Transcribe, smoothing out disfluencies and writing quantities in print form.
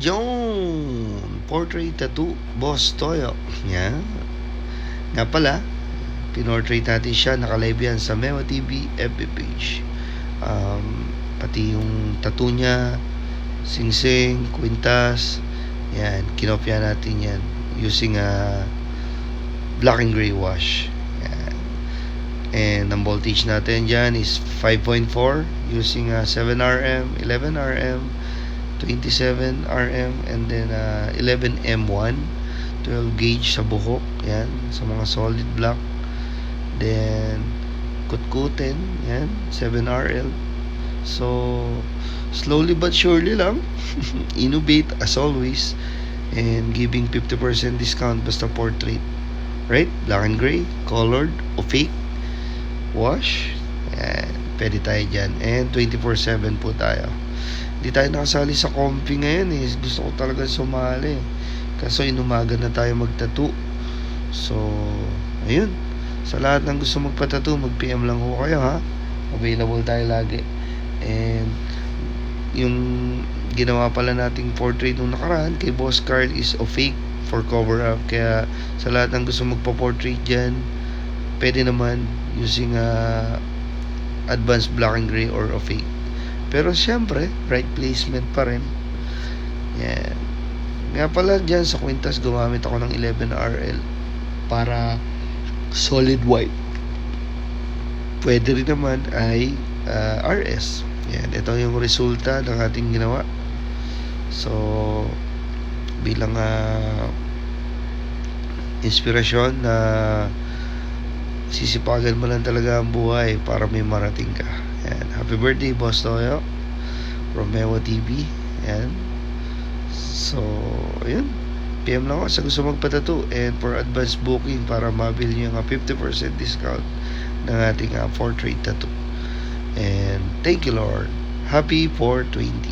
John! Portrait tattoo, Boss Toyo. Yan. Nga pala, pinortrait natin siya, nakalive yan sa Memo TV FB page. Pati yung tattoo niya, singsing, kwintas, yan, kinopya natin yan using a black and gray wash. Yan. And ang voltage natin dyan is 5.4 using a 7RM, 11RM, 27RM, and then 11M1, 12 gauge sa buhok, yan, sa mga solid block. Then kutkutin, yan, 7RL. So slowly but surely lang innovate as always, and giving 50% discount basta portrait, right? Black and gray, colored o fake wash, yan, pwede tayo dyan. And 24/7 po tayo. Hindi tayo nakasali sa comping ngayon eh. Gusto ko talaga sumali, kaso inumaga na tayo magtattoo. So ayun, sa lahat ng gusto magpatattoo, mag-PM lang ho kayo ha. Available tayo lagi. And yung ginawa pala nating portrait nung nakaraan kay Boss Carl is a fake for cover up. Kaya sa lahat ng gusto magpa-portrait dyan, pwede naman using advanced black and gray or a fake. Pero syempre, right placement pa rin. Yan. Nga pala dyan sa kwintas, gumamit ako ng 11RL para solid white. Pwede rin naman ay RS. Yan, ito yung resulta ng ating ginawa. So bilang inspirasyon na sisipagan mo lang talaga ang buhay para may marating ka. Yan. Happy birthday, Boss Toyo from Memo TV. Yan. So ayun, PM lang ako sa gusto magpatattoo, and for advance booking para mabili nyo yung 50% discount ng ating portrait tattoo. And thank you Lord. Happy 420.